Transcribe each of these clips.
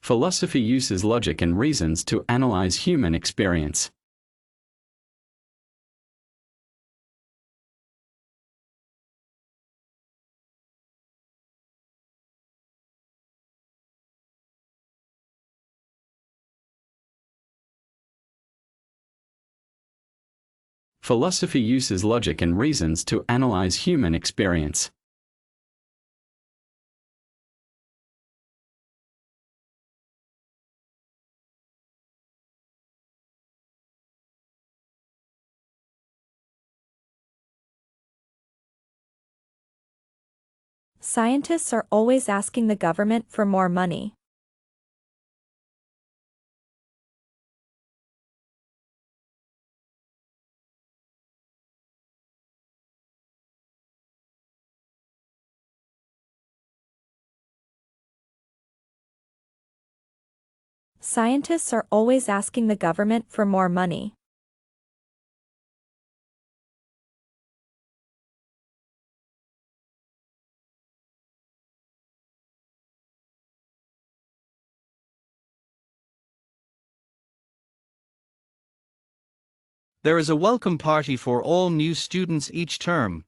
Philosophy uses logic and reasons to analyze human experience. Philosophy uses logic and reasons to analyze human experience. Scientists are always asking the government for more money. Scientists are always asking the government for more money. There is a welcome party for all new students each term.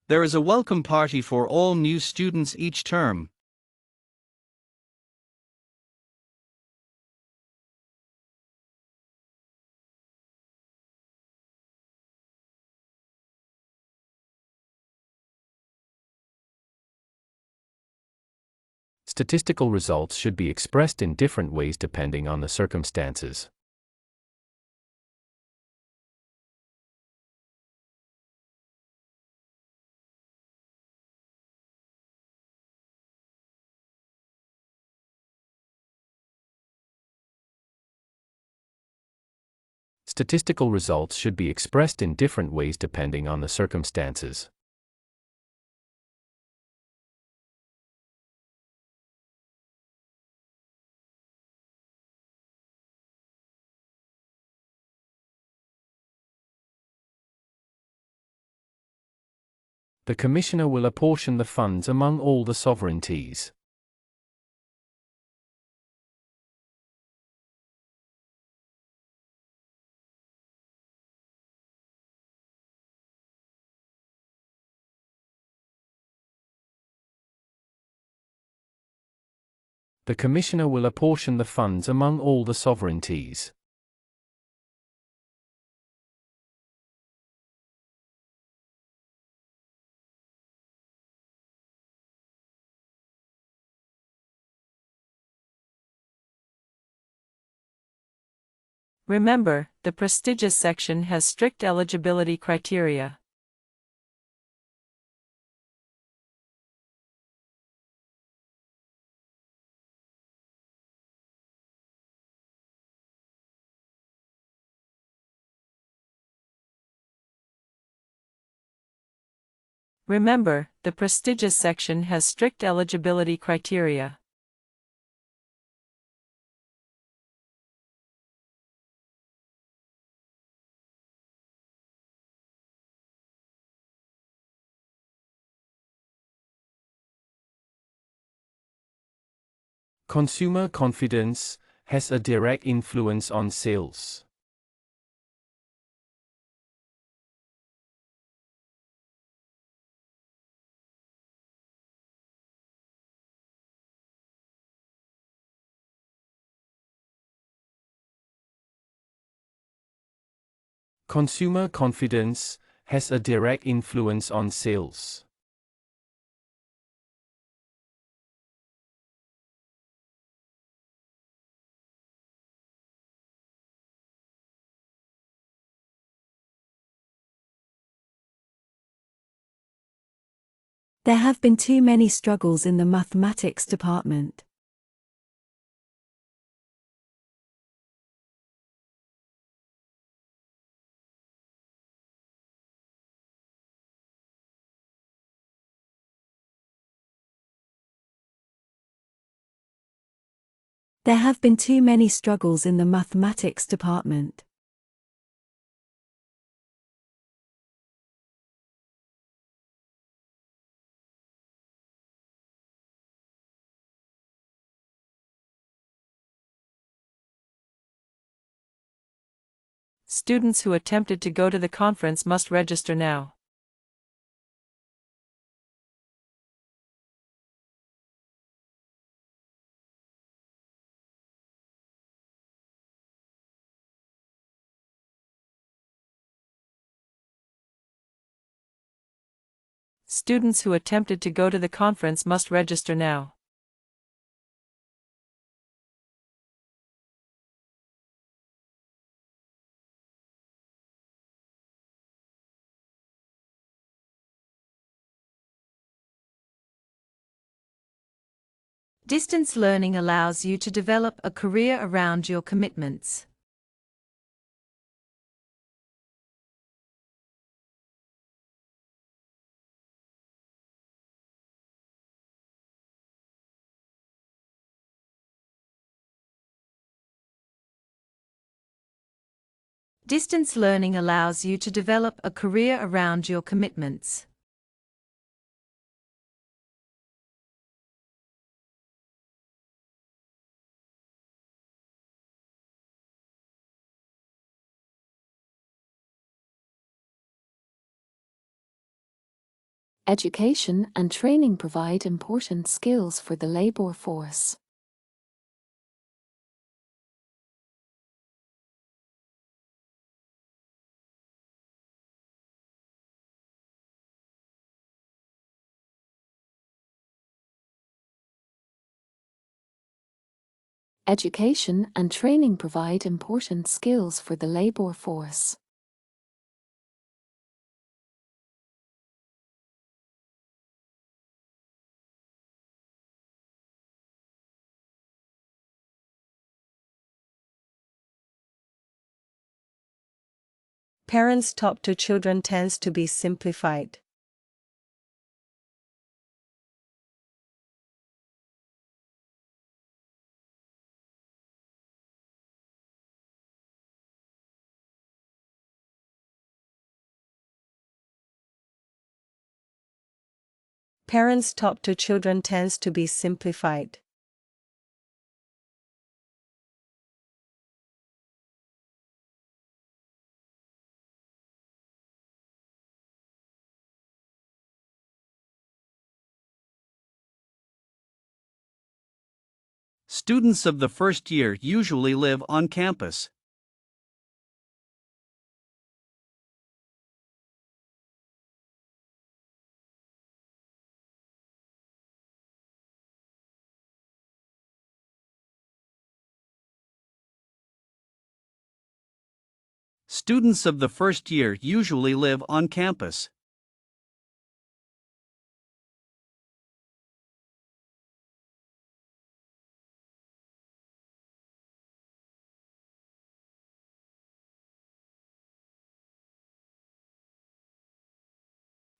There is a welcome party for all new students each term. Statistical results should be expressed in different ways depending on the circumstances. Statistical results should be expressed in different ways depending on the circumstances. The Commissioner will apportion the funds among all the sovereignties. The Commissioner will apportion the funds among all the sovereignties. Remember, the prestigious section has strict eligibility criteria. Remember, the prestigious section has strict eligibility criteria. Consumer confidence has a direct influence on sales. Consumer confidence has a direct influence on sales. There have been too many struggles in the mathematics department. There have been too many struggles in the mathematics department. Students who attempted to go to the conference must register now. Students who attempted to go to the conference must register now. Distance learning allows you to develop a career around your commitments. Distance learning allows you to develop a career around your commitments. Education and training provide important skills for the labor force. Education and training provide important skills for the labor force. Parents talk to children tends to be simplified. Parents talk to children tends to be simplified. Students of the first year usually live on campus. Students of the first year usually live on campus.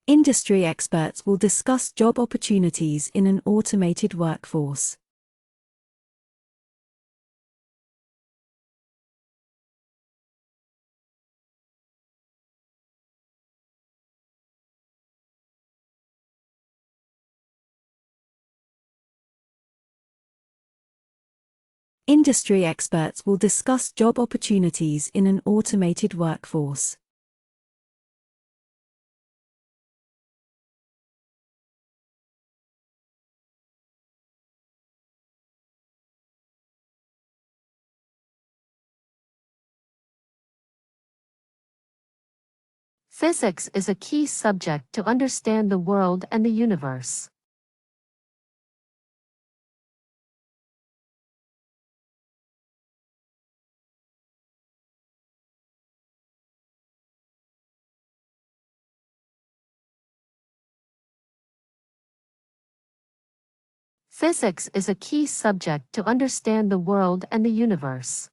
Industry experts will discuss job opportunities in an automated workforce. Industry experts will discuss job opportunities in an automated workforce. Physics is a key subject to understand the world and the universe. Physics is a key subject to understand the world and the universe.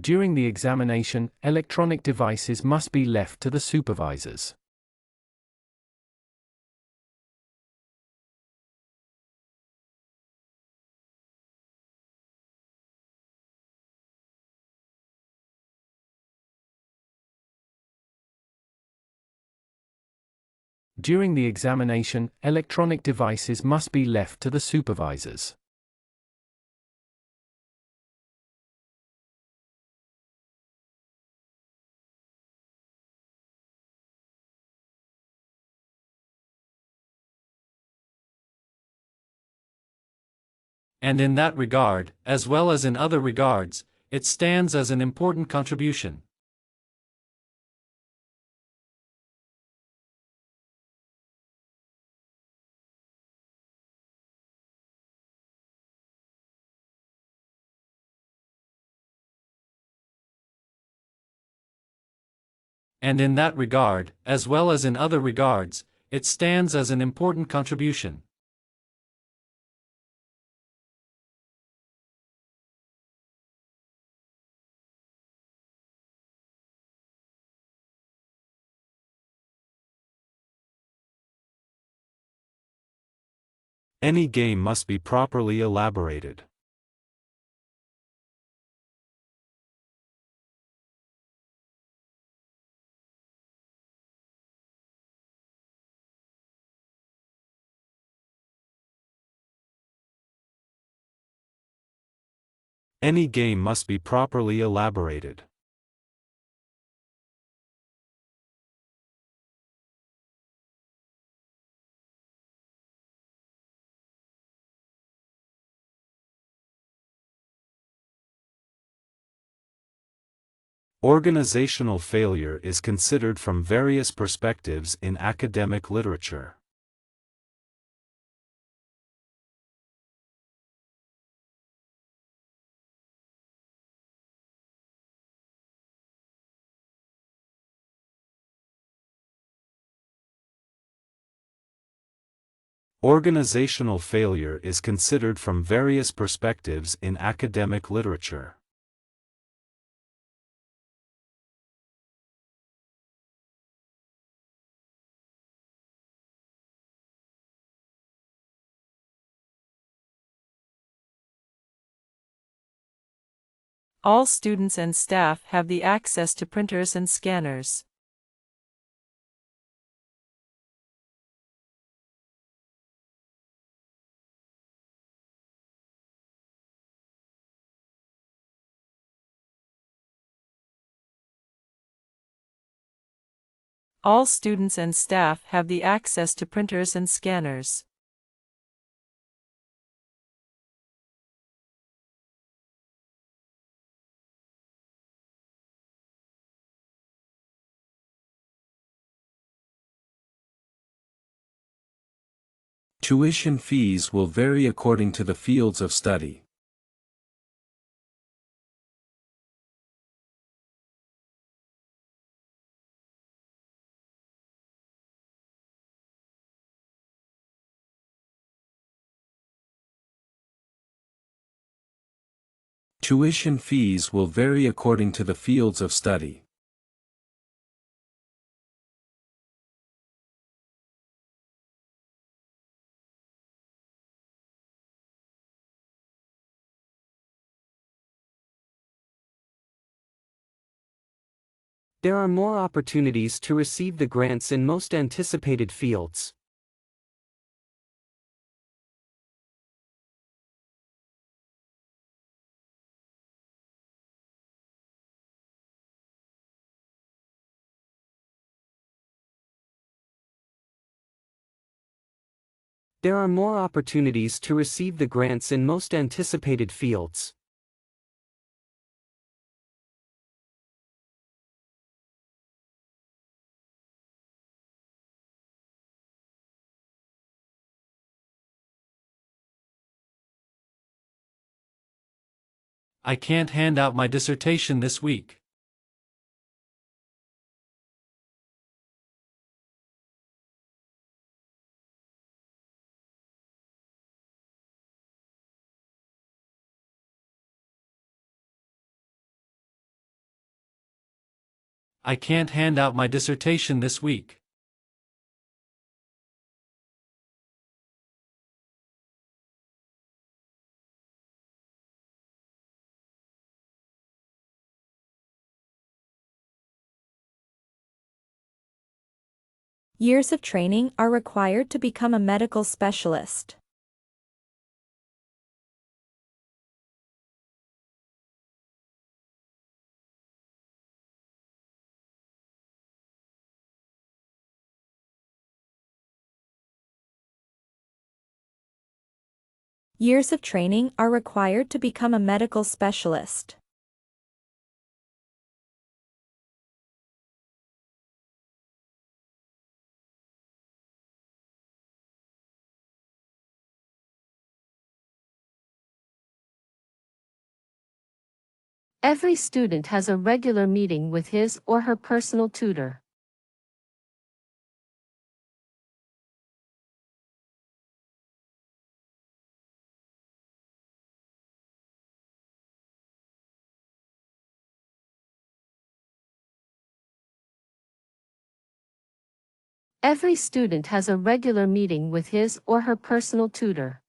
During the examination, electronic devices must be left to the supervisors. During the examination, electronic devices must be left to the supervisors. And in that regard, as well as in other regards, it stands as an important contribution. And in that regard, as well as in other regards, it stands as an important contribution. Any game must be properly elaborated. Any game must be properly elaborated. Organizational failure is considered from various perspectives in academic literature. Organizational failure is considered from various perspectives in academic literature. All students and staff have the access to printers and scanners. All students and staff have the access to printers and scanners. Tuition fees will vary according to the fields of study. Tuition fees will vary according to the fields of study. There are more opportunities to receive the grants in most anticipated fields. There are more opportunities to receive the grants in most anticipated fields. I can't hand out my dissertation this week. I can't hand out my dissertation this week. Years of training are required to become a medical specialist. Years of training are required to become a medical specialist. Every student has a regular meeting with his or her personal tutor. Every student has a regular meeting with his or her personal tutor.